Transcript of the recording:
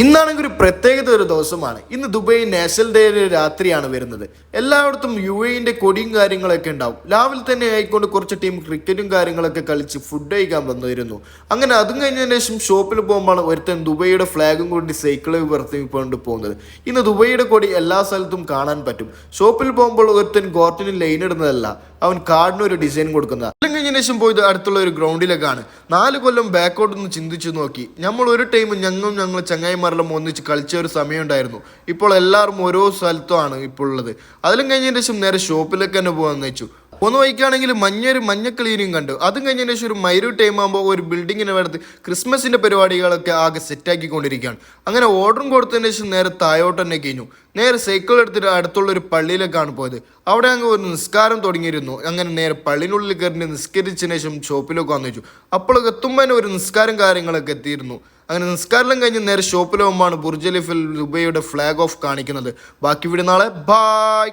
ഇന്നാണെങ്കിൽ ഒരു പ്രത്യേകത ഒരു ദിവസമാണ്. ഇന്ന് ദുബായ് നാഷണൽ ഡേയുടെ രാത്രിയാണ് വരുന്നത്. എല്ലായിടത്തും UAE കൊടിയും കാര്യങ്ങളൊക്കെ ഉണ്ടാവും. രാവിലെ തന്നെ ആയിക്കൊണ്ട് കുറച്ച് ടീം ക്രിക്കറ്റും കാര്യങ്ങളൊക്കെ കളിച്ച് ഫുഡ് കഴിക്കാൻ വന്നിരുന്നു. അങ്ങനെ അതും കഴിഞ്ഞതിന് ശേഷം ഷോപ്പിൽ പോകുമ്പോൾ ഒരുത്തൻ ദുബായിയുടെ ഫ്ലാഗും കൊണ്ട് സൈക്കിള് വർത്തിക്കൊണ്ട് പോകുന്നത്. ഇന്ന് ദുബായിയുടെ കൊടി എല്ലാ സ്ഥലത്തും കാണാൻ പറ്റും. ഷോപ്പിൽ പോകുമ്പോൾ ഒരുത്തൻ ഗോർട്ടിന് ലൈൻ ഇടുന്നതല്ല, അവൻ കാർഡിന് ഒരു ഡിസൈൻ കൊടുക്കുന്നത്. എല്ലാം കഴിഞ്ഞതിന് ശേഷം പോയത് അടുത്തുള്ള ഒരു ഗ്രൗണ്ടിലേക്കാണ്. 4 കൊല്ലം ബാക്കോട്ടൊന്ന് ചിന്തിച്ചു നോക്കി. നമ്മൾ ഒരു ടൈം ഞങ്ങൾ ചങ്ങായിമാരെല്ലാം ഒന്നിച്ച് കളിച്ച ഒരു സമയം ഉണ്ടായിരുന്നു. ഇപ്പോൾ എല്ലാവരും ഓരോ സ്ഥലത്തുമാണ് ഇപ്പോൾ ഉള്ളത്. അതിലും കഴിഞ്ഞതിന് ശേഷം നേരെ ഷോപ്പിലേക്ക് തന്നെ പോകാമെന്ന് വെച്ചു. ഒന്ന് വൈകാണെങ്കിൽ മഞ്ഞ ക്ലീനിങ് കണ്ടു. അതും കഴിഞ്ഞതിന് ശേഷം ഒരു മൈരൂ ടൈം ആകുമ്പോൾ ഒരു ബിൽഡിങ്ങിന് അടുത്ത് ക്രിസ്മസിന്റെ പരിപാടികളൊക്കെ ആകെ സെറ്റാക്കിക്കൊണ്ടിരിക്കുകയാണ്. അങ്ങനെ ഓർഡറും കൊടുത്തതിന് ശേഷം നേരെ താഴോട്ട് തന്നെ കഴിഞ്ഞു. നേരെ സൈക്കിൾ എടുത്തിട്ട് അടുത്തുള്ള ഒരു പള്ളിയിലേക്കാണ് പോയത്. അവിടെ അങ്ങ് ഒരു നിസ്കാരം തുടങ്ങിയിരുന്നു. അങ്ങനെ നേരെ പള്ളിനുള്ളിൽ കയറി നിസ്കരിച്ചതിന് ശേഷം ഷോപ്പിലേക്ക് വന്നു വെച്ചു. അപ്പോൾ എത്തുമ്പോൾ ഒരു നിസ്കാരം കാര്യങ്ങളൊക്കെ എത്തിയിരുന്നു. അങ്ങനെ നിസ്കാരം കഴിഞ്ഞ് നേരെ ഷോപ്പിൽ പോകുമ്പോഴാണ് ബുർജ് ഖലീഫയിൽ ദുബൈയുടെ ഫ്ലാഗ് ഓഫ് കാണിക്കുന്നത്. ബാക്കി വീട് നാളെ. ബായ്.